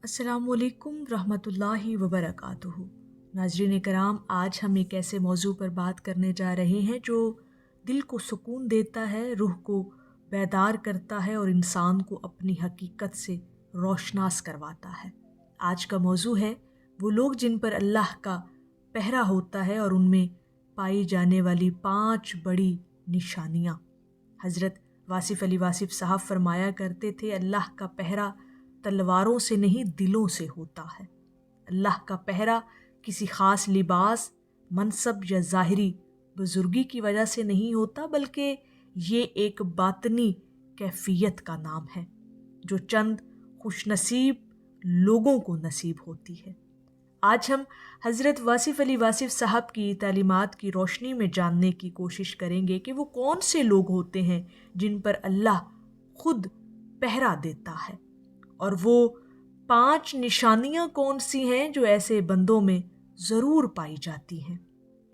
अस्सलाम वालेकुम रहमतुल्लाहि व बरकातुहू। नाज़रीन कराम, आज हम एक ऐसे मौजू पर बात करने जा रहे हैं जो दिल को सुकून देता है, रूह को बेदार करता है और इंसान को अपनी हकीकत से रोशनास करवाता है। आज का मौजू है वो लोग जिन पर अल्लाह का पहरा होता है और उनमें पाई जाने वाली 5 बड़ी निशानियाँ। हज़रत वासिफ़ अली वासिफ़ साहब फरमाया करते थे, अल्लाह का पहरा तलवारों से नहीं दिलों से होता है। अल्लाह का पहरा किसी ख़ास लिबास, मनसब या ज़ाहिरी बुजुर्गी की वजह से नहीं होता, बल्कि ये एक बातनी कैफियत का नाम है जो चंद खुशनसीब लोगों को नसीब होती है। आज हम हज़रत वासिफ़ अली वासिफ़ साहब की तालीमात की रोशनी में जानने की कोशिश करेंगे कि वो कौन से लोग होते हैं जिन पर अल्लाह खुद पहरा देता है, और वो 5 निशानियाँ कौन सी हैं जो ऐसे बंदों में ज़रूर पाई जाती हैं।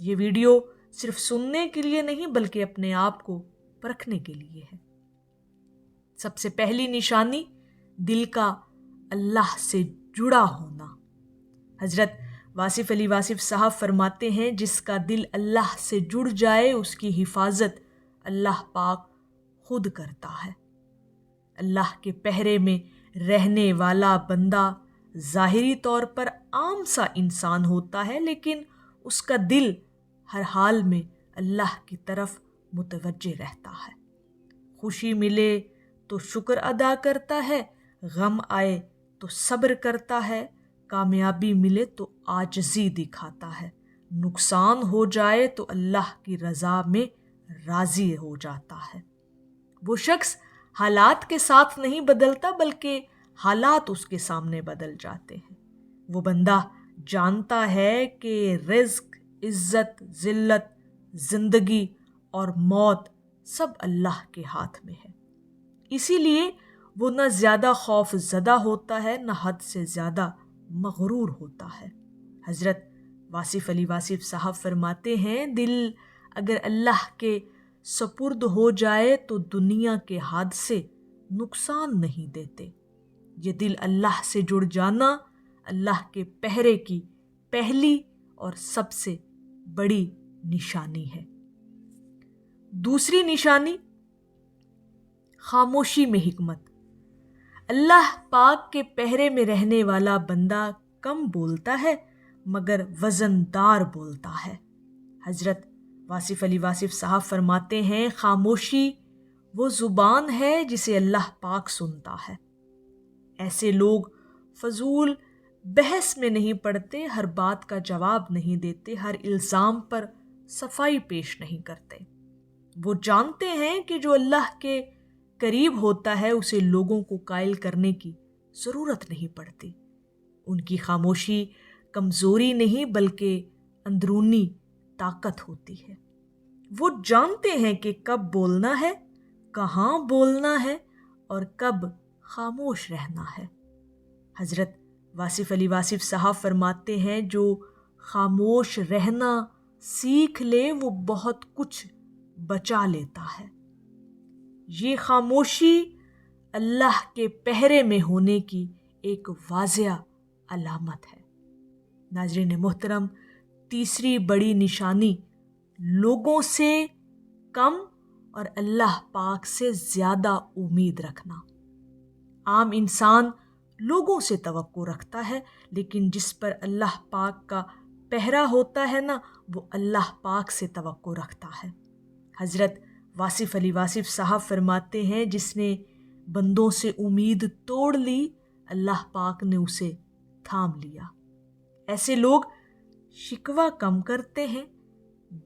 ये वीडियो सिर्फ सुनने के लिए नहीं बल्कि अपने आप को परखने के लिए है। सबसे पहली निशानी, दिल का अल्लाह से जुड़ा होना। हज़रत वासिफ़ अली वासिफ़ साहब फरमाते हैं, जिसका दिल अल्लाह से जुड़ जाए उसकी हिफाजत अल्लाह पाक खुद करता है। अल्लाह के पहरे में रहने वाला बंदा ज़ाहिरी तौर पर आम सा इंसान होता है, लेकिन उसका दिल हर हाल में अल्लाह की तरफ मुतवज्जे रहता है। खुशी मिले तो शुक्र अदा करता है, गम आए तो सब्र करता है, कामयाबी मिले तो आजिज़ी दिखाता है, नुकसान हो जाए तो अल्लाह की रज़ा में राज़ी हो जाता है। वो शख्स हालात के साथ नहीं बदलता बल्कि हालात उसके सामने बदल जाते हैं। वो बंदा जानता है कि रिज़्क, इज़्ज़त, ज़िल्लत, ज़िंदगी और मौत सब अल्लाह के हाथ में है। इसीलिए वो न ज़्यादा खौफ ज़दा होता है, न हद से ज़्यादा मगरूर होता है। हज़रत वासिफ़ अली वासिफ़ साहब फरमाते हैं, दिल अगर अल्लाह के सपुर्द हो जाए तो दुनिया के हादसे नुकसान नहीं देते। ये दिल अल्लाह से जुड़ जाना अल्लाह के पहरे की पहली और सबसे बड़ी निशानी है। दूसरी निशानी, खामोशी में हिकमत। अल्लाह पाक के पहरे में रहने वाला बंदा कम बोलता है मगर वज़नदार बोलता है। हज़रत वासिफ़ अली वासिफ़ साहब फरमाते हैं, खामोशी वो ज़ुबान है जिसे अल्लाह पाक सुनता है। ऐसे लोग फजूल बहस में नहीं पड़ते, हर बात का जवाब नहीं देते, हर इल्ज़ाम पर सफाई पेश नहीं करते। वो जानते हैं कि जो अल्लाह के करीब होता है उसे लोगों को कायल करने की ज़रूरत नहीं पड़ती। उनकी खामोशी कमज़ोरी नहीं बल्कि अंदरूनी ताकत होती है। वो जानते हैं कि कब बोलना है, कहाँ बोलना है और कब खामोश रहना है। हज़रत वासिफ़ अली वासिफ़ साहब फरमाते हैं, जो खामोश रहना सीख ले वो बहुत कुछ बचा लेता है। ये खामोशी अल्लाह के पहरे में होने की एक वाज़िया अलामत है। नाज़रीन मोहतरम, तीसरी बड़ी निशानी, लोगों से कम और अल्लाह पाक से ज़्यादा उम्मीद रखना। आम इंसान लोगों से तवक्को रखता है, लेकिन जिस पर अल्लाह पाक का पहरा होता है ना, वो अल्लाह पाक से तवक्को रखता है। हज़रत वासिफ़ अली वासिफ़ साहब फरमाते हैं, जिसने बंदों से उम्मीद तोड़ ली अल्लाह पाक ने उसे थाम लिया। ऐसे लोग शिकवा कम करते हैं,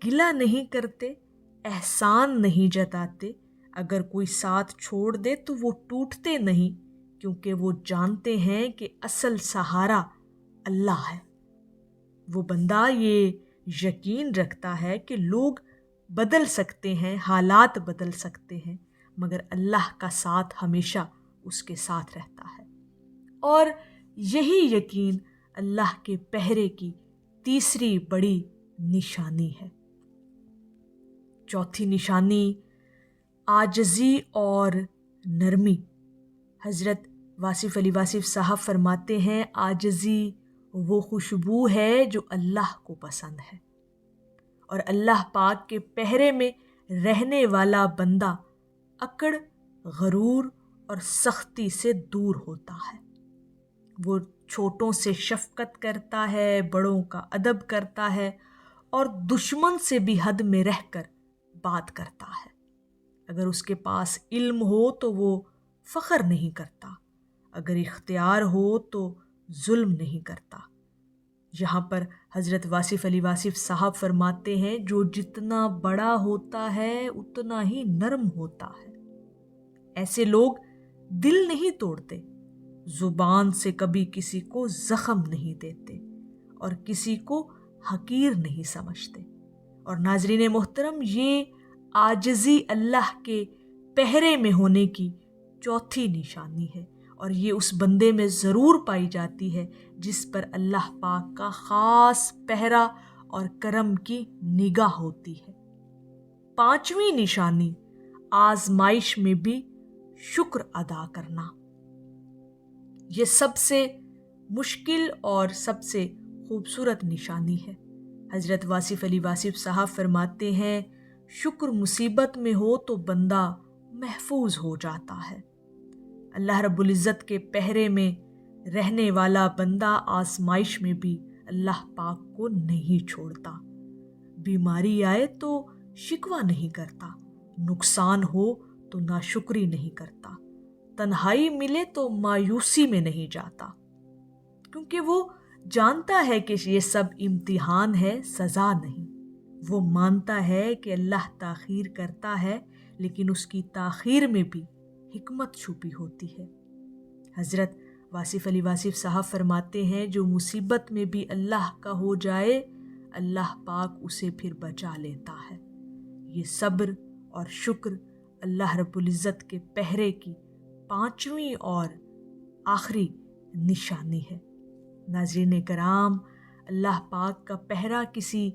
गिला नहीं करते, एहसान नहीं जताते। अगर कोई साथ छोड़ दे तो वो टूटते नहीं, क्योंकि वो जानते हैं कि असल सहारा अल्लाह है। वो बंदा ये यकीन रखता है कि लोग बदल सकते हैं, हालात बदल सकते हैं, मगर अल्लाह का साथ हमेशा उसके साथ रहता है। और यही यकीन अल्लाह के पहरे की तीसरी बड़ी निशानी है। चौथी निशानी, आजिज़ी और नरमी। हज़रत واصف علی واصف صاحب فرماتے ہیں عاجزی وہ خوشبو ہے جو اللہ کو پسند ہے، اور اللہ پاک کے پہرے میں رہنے والا بندہ اکڑ، غرور اور سختی سے دور ہوتا ہے۔ وہ چھوٹوں سے شفقت کرتا ہے، بڑوں کا ادب کرتا ہے اور دشمن سے بھی حد میں رہ کر بات کرتا ہے۔ اگر اس کے پاس علم ہو تو وہ فخر نہیں کرتا، اگر اختیار ہو تو ظلم نہیں کرتا۔ یہاں پر حضرت واصف علی واصف صاحب فرماتے ہیں جو جتنا بڑا ہوتا ہے اتنا ہی نرم ہوتا ہے۔ ایسے لوگ دل نہیں توڑتے، زبان سے کبھی کسی کو زخم نہیں دیتے اور کسی کو حقیر نہیں سمجھتے۔ اور ناظرین محترم، یہ عاجزی اللہ کے پہرے میں ہونے کی چوتھی نشانی ہے، اور یہ اس بندے میں ضرور پائی جاتی ہے جس پر اللہ پاک کا خاص پہرا اور کرم کی نگاہ ہوتی ہے۔ پانچویں نشانی، آزمائش میں بھی شکر ادا کرنا۔ یہ سب سے مشکل اور سب سے خوبصورت نشانی ہے۔ حضرت واصف علی واصف صاحب فرماتے ہیں شکر مصیبت میں ہو تو بندہ محفوظ ہو جاتا ہے۔ اللہ رب العزت کے پہرے میں رہنے والا بندہ آزمائش میں بھی اللہ پاک کو نہیں چھوڑتا۔ بیماری آئے تو شکوہ نہیں کرتا، نقصان ہو تو ناشکری نہیں کرتا، تنہائی ملے تو مایوسی میں نہیں جاتا، کیونکہ وہ جانتا ہے کہ یہ سب امتحان ہے، سزا نہیں۔ وہ مانتا ہے کہ اللہ تاخیر کرتا ہے، لیکن اس کی تاخیر میں بھی حکمت چھپی ہوتی ہے۔ حضرت واصف علی واصف صاحب فرماتے ہیں جو مصیبت میں بھی اللہ کا ہو جائے اللہ پاک اسے پھر بچا لیتا ہے۔ یہ صبر اور شکر اللہ رب العزت کے پہرے کی پانچویں اور آخری نشانی ہے۔ ناظرین کرام، اللہ پاک کا پہرا کسی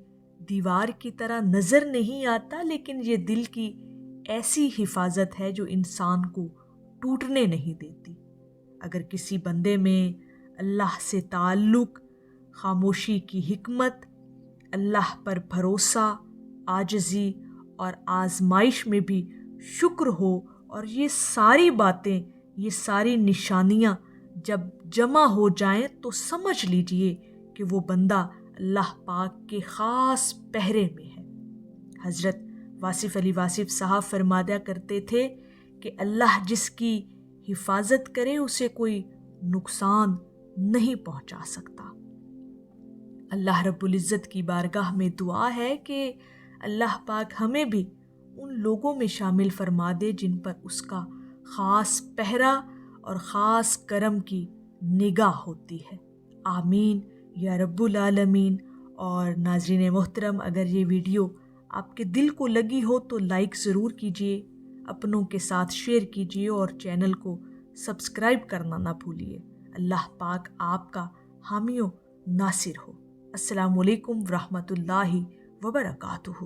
دیوار کی طرح نظر نہیں آتا، لیکن یہ دل کی ایسی حفاظت ہے جو انسان کو ٹوٹنے نہیں دیتی۔ اگر کسی بندے میں اللہ سے تعلق، خاموشی کی حکمت، اللہ پر بھروسہ، عاجزی اور آزمائش میں بھی شکر ہو، اور یہ ساری باتیں، یہ ساری نشانیاں جب جمع ہو جائیں تو سمجھ لیجئے کہ وہ بندہ اللہ پاک کے خاص پہرے میں ہے۔ حضرت واصف علی واصف صاحب فرمایا کرتے تھے کہ اللہ جس کی حفاظت کرے اسے کوئی نقصان نہیں پہنچا سکتا۔ اللہ رب العزت کی بارگاہ میں دعا ہے کہ اللہ پاک ہمیں بھی ان لوگوں میں شامل فرما دے جن پر اس کا خاص پہرا اور خاص کرم کی نگاہ ہوتی ہے۔ آمین یا رب العالمین۔ اور ناظرین محترم، اگر یہ ویڈیو آپ کے دل کو لگی ہو تو لائک ضرور کیجیے، اپنوں کے ساتھ شیئر کیجیے اور چینل کو سبسکرائب کرنا نہ بھولیے۔ اللہ پاک آپ کا حامی و ناصر ہو۔ السلام علیکم ورحمۃ اللہ وبرکاتہ۔